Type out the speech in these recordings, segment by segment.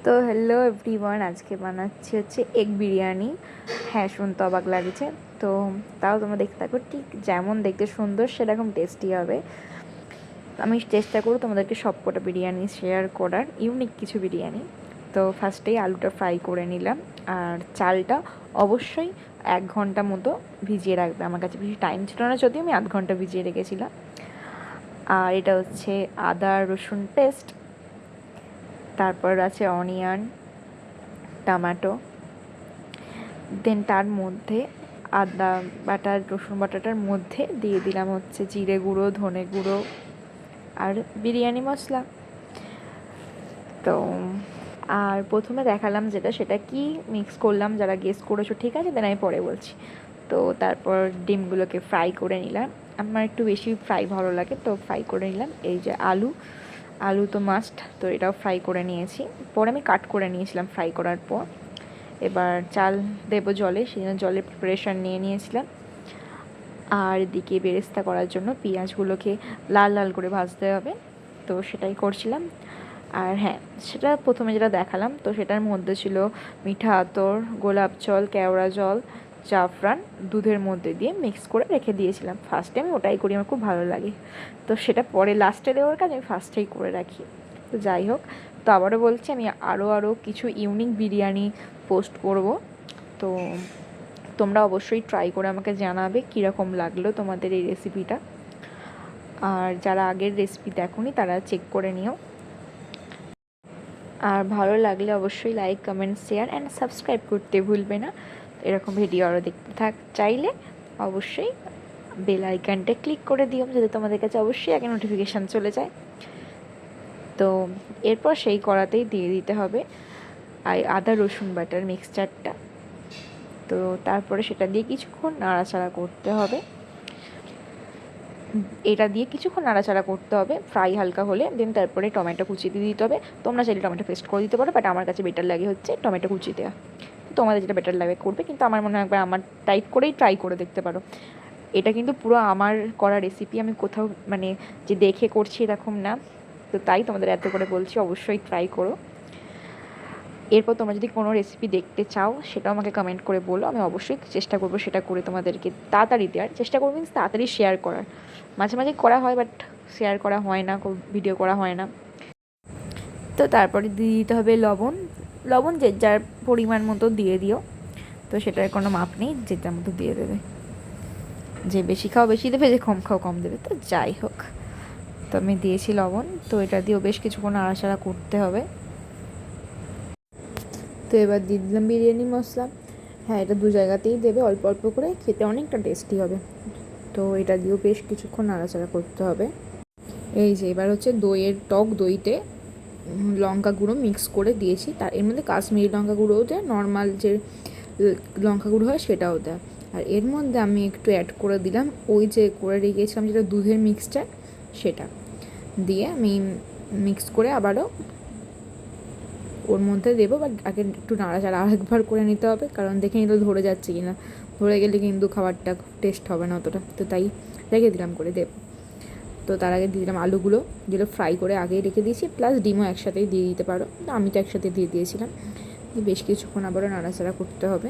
তো hello everyone, আজকে বানাচ্ছি হচ্ছে এগ বিরিয়ানি। হ্যাঁ, শুনতে অবাক লাগছে, তো তাও তোমরা দেখতে থাকো। ঠিক যেমন দেখতে সুন্দর সেরকম টেস্টি হবে। আমি চেষ্টা করব তোমাদেরকে সবকটা বিরিয়ানি শেয়ার করার, ইউনিক কিছু বিরিয়ানি। তো ফার্স্টেই আলুটা ফ্রাই করে নিলাম, আর চালটা অবশ্যই 1 ঘন্টা মতো ভিজিয়ে রাখবে। আমার কাছে বেশি টাইম ছিল না, যদিও আমি 1/2 ঘন্টা ভিজিয়ে রেখেছিলাম। আর এটা হচ্ছে আদা রসুন পেস্ট, তারপর আছে অনিয়ন, টমেটো, দেন তার মধ্যে আদা বাটা রসুন বাটাটার মধ্যে দিয়ে দিলাম হচ্ছে জিরে গুঁড়ো, ধনে গুঁড়ো আর বিরিয়ানি মশলা। তো আর প্রথমে দেখালাম সেটা কি মিক্স করলাম, যারা গেস করেছো ঠিক আছে, দেন আমি পরে বলছি। তো তারপর ডিমগুলোকে ফ্রাই করে নিলাম। আমার একটু বেশি ফ্রাই ভালো লাগে, তো ফ্রাই করে নিলাম। এই যে আলু তো মাস্ট, তো এটাও ফ্রাই করে নিয়েছি। পরে আমি কাট করে নিয়েছিলাম ফ্রাই করার পর। এবার চাল দেবো জলে, সেই জন্য জলের প্রিপারেশান নিয়ে নিয়েছিলাম। আর এদিকে বেরেস্তা করার জন্য পেঁয়াজগুলোকে লাল লাল করে ভাজতে হবে, তো সেটাই করছিলাম। আর হ্যাঁ, সেটা প্রথমে যেটা দেখালাম, তো সেটার মধ্যে ছিল মিঠা আতর, গোলাপ জল, কেওড়া জল, জাফরান দুধের মধ্যে দিয়ে মিক্স করে রেখে দিয়েছিলাম। ফার্স্টে আমি ওটাই করি, আমার খুব ভালো লাগে। তো সেটা পরে লাস্টে দেওয়ার কাজ আমি ফার্স্টেই করে রাখি। তো যাই হোক, তো আবারও বলছি, আমি আরও কিছু ইউনিক বিরিয়ানি পোস্ট করব। তো তোমরা অবশ্যই ট্রাই করে আমাকে জানাবে কীরকম লাগলো তোমাদের এই রেসিপিটা। আর যারা আগের রেসিপি দেখোনি তারা চেক করে নিও। আর ভালো লাগলে অবশ্যই like, comment, share and subscribe করতে ভুলবে না। এরকম ভিডিও আরও দেখতে চাইলে অবশ্যই বেল আইকনটা ক্লিক করে দিও, যাতে তোমাদের কাছে অবশ্যই আগে নোটিফিকেশান চলে যায়। তো এরপর সেই কড়াতেই দিয়ে দিতে হবে আদা রসুন বাটার মিক্সচারটা। তো তারপরে সেটা দিয়ে কিছুক্ষণ নাড়াচাড়া করতে হবে। ফ্রাই হালকা হলে দেন তারপরে টমেটো কুচি দিয়ে দিতে হবে। তোমরা চাইলে টমেটো পেস্ট করে দিতে পারো, বাট আমার কাছে বেটার লাগে হচ্ছে টমেটো কুচি দেওয়া। তোমাদের যেটা বেটার লাগে করবে, কিন্তু আমার মনে হয় একবার আমার টাইপ করেই ট্রাই করে দেখতে পারো। এটা কিন্তু পুরো আমার করা রেসিপি, আমি কোথাও মানে যে দেখে করছি এরকম না। তো তাই তোমাদের এত করে বলছি, অবশ্যই ট্রাই করো। এরপর তোমরা যদি কোনো রেসিপি দেখতে চাও, সেটাও আমাকে কমেন্ট করে বলো, আমি অবশ্যই চেষ্টা করবো সেটা করে তোমাদেরকে তাড়াতাড়ি দেওয়ার চেষ্টা করবো, মিনস তাড়াতাড়ি শেয়ার করার। মাঝে মাঝে করা হয়, বাট শেয়ার করা হয় না, ভিডিও করা হয় না। তো তারপরে দিয়ে দিতে হবে লবণ যে যার পরিমাণ মতো দিয়ে দিও। তো সেটার কোনো মাপ নেই, যে যার মতো দিয়ে দেবে। যে বেশি খাও বেশি দেবে, যে কম খাও কম দেবে। তো যাই হোক, তো আমি দিয়েছি লবণ। তো এটা দিয়েও বেশ কিছুক্ষণ নাড়াচাড়া করতে হবে। তো এবার দিয়ে দিলাম বিরিয়ানি মশলা। হ্যাঁ, এটা 2 জায়গাতেই দেবে, অল্প অল্প করে, খেতে অনেকটা টেস্টি হবে। তো এটা দিয়েও বেশ কিছুক্ষণ নাড়াচাড়া করতে হবে। এই যে এবার হচ্ছে টক দইতে লঙ্কা গুঁড়ো মিক্স করে দিয়েছি। তার এর মধ্যে কাশ্মীরি লঙ্কা গুঁড়োও দেয়, নর্মাল যে লঙ্কা গুঁড়ো হয় সেটাও দেয়। আর এর মধ্যে আমি একটু অ্যাড করে দিলাম ওই যে করে রেখেছিলাম যেটা দুধের মিক্সচার, সেটা দিয়ে আমি মিক্স করে আবারও ওর মধ্যে দেবো। বাট আগে একটু নাড়াচাড়া আরেকবার করে নিতে হবে, কারণ দেখে নিতে ধরে যাচ্ছে কি না। ধরে গেলে কিন্তু খাবারটা টেস্ট হবে না অতটা, তো তাই রেখে দিলাম করে দেবো। তো তার আগে দিয়ে দিলাম আলুগুলো, যেগুলো ফ্রাই করে আগেই রেখে দিয়েছি, প্লাস ডিমও একসাথেই দিয়ে দিতে পারো। তো আমি তো একসাথে দিয়ে দিয়েছিলাম। বেশ কিছুক্ষণ আবারও নাড়াচাড়া করতে হবে।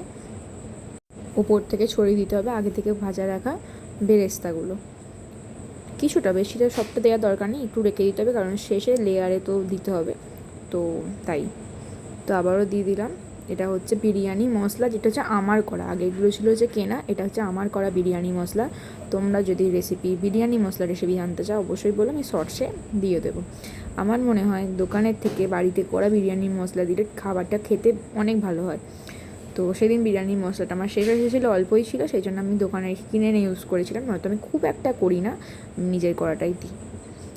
উপর থেকে ছড়িয়ে দিতে হবে আগে থেকে ভাজা রাখা বেরেস্তাগুলো। কিছুটা, বেশিটা সবটা দেওয়ার দরকার নেই, একটু রেখে দিতে হবে, কারণ শেষে লেয়ারে তো দিতে হবে। তো তাই তো আবারও দিয়ে দিলাম। এটা হচ্ছে বিরিয়ানি মশলা, যেটা হচ্ছে আমার করা, আগেগুলো ছিল যে কেনা, এটা হচ্ছে আমার করা বিরিয়ানি মশলা। তোমরা যদি বিরিয়ানি মশলা রেসিপি জানতে চাও অবশ্যই বলো, আমি শর্টসে দিয়ে দেবো। আমার মনে হয় দোকানের থেকে বাড়িতে করা বিরিয়ানি মশলা দিলে খাবারটা খেতে অনেক ভালো হয়। তো সেদিন বিরিয়ানি মশলাটা আমার শেষ হয়ে এসেছিলো, অল্পই ছিল, সেই জন্য আমি দোকানে কিনে এনে ইউজ করেছিলাম, নয়তো আমি খুব একটা করি না, নিজের করাটাই দিই।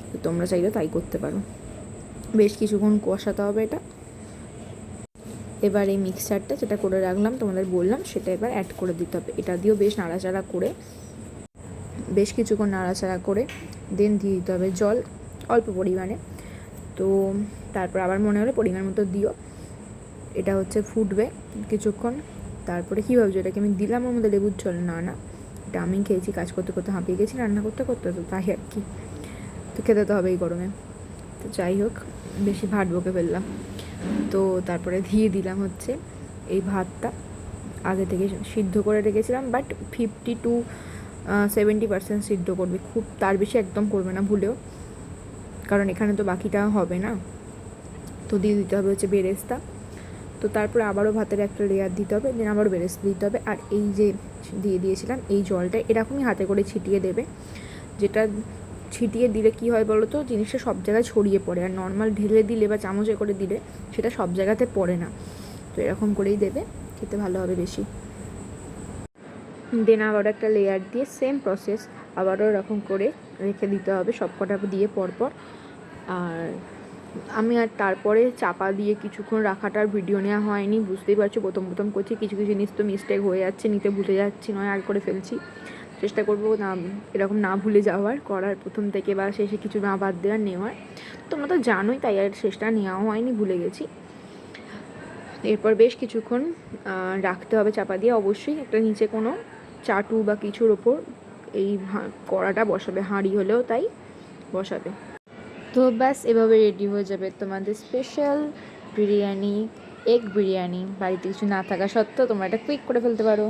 তো তোমরা চাইলে তাই করতে পারো। বেশ কিছুক্ষণ কষাতে হবে এটা। এবার এই মিক্সচারটা যেটা করে রাখলাম তোমাদের বললাম, সেটা এবার অ্যাড করে দিতে হবে। এটা দিয়েও বেশ নাড়াচাড়া করে, বেশ কিছুক্ষণ নাড়াচাড়া করে দেন দিয়ে দিতে হবে জল অল্প পরিমাণে। তো তারপর আবার মনে হলে পরিমাণ মতো দিও। এটা হচ্ছে ফুটবে কিছুক্ষণ। তারপরে কী ভাবছো, এটাকে আমি দিলাম ওর মধ্যে লেবুর জল? না না, এটা আমি খেয়েছি, কাজ করতে করতে হাঁপিয়ে গেছি, রান্না করতে করতে, তো তাই আর কি। তো খেতে তো হবে এই গরমে। তো যাই হোক, বেশি ভাত বকে ফেললাম। তো তারপরে দিয়ে দিলাম হচ্ছে এই ভাতটা, আগে থেকে সিদ্ধ করে রেখেছিলাম, বাট 50-70% সিদ্ধ করবে, খুব তার বেশি একদম করবে না ভুলেও, কারণ এখানে তো বাকিটা হবে না। তো দিয়ে দিতে হবে হচ্ছে বেরেস্তা। তো তারপরে আবারও ভাতের একটা লেয়ার দিতে হবে, দেন আবারও বেরেস্তা দিতে হবে। আর এই যে দিয়ে দিয়েছিলাম এই জলটা এরকমই হাতে করে ছিটিয়ে দেবে, যেটা ছিটিয়ে দিলে কী হয় বলো তো, জিনিসটা সব জায়গায় ছড়িয়ে পড়ে, আর নর্মাল ঢেলে দিলে বা চামচে করে দিলে সেটা সব জায়গাতে পড়ে না। তো এরকম করেই দেবে, খেতে ভালো হবে বেশি। দেন আবারও একটা লেয়ার দিয়ে সেম প্রসেস আবারও এরকম করে রেখে দিতে হবে সব কটা দিয়ে পরপর। আর আমি আর তারপরে চাপা দিয়ে কিছুক্ষণ রাখাটার ভিডিও নেওয়া হয়নি, বুঝতেই পারছো প্রথম প্রথম করছি, কিছু কিছু জিনিস তো মিস্টেক হয়ে যাচ্ছে, নিতে ভুলে যাচ্ছি, নয় আর করে ফেলছি। চেষ্টা করবো না এরকম না ভুলে যাওয়ার, করার প্রথম থেকে বা শেষে কিছু না বাদ দেওয়ার, নেওয়ার। তোমরা তো জানোই, তাই আর শেষটা নেওয়াও হয়নি, ভুলে গেছি। এরপর বেশ কিছুক্ষণ রাখতে হবে চাপা দিয়ে, অবশ্যই একটা নিচে কোনো চাটু বা কিছুর ওপর এই কড়াটা বসাবে, হাঁড়ি হলেও তাই বসাবে। তো ব্যাস এভাবে রেডি হয়ে যাবে তোমাদের স্পেশাল বিরিয়ানি, এগ বিরিয়ানি। বাড়িতে কিছু না থাকা সত্ত্বেও তোমরা এটা কুইক করে ফেলতে পারো।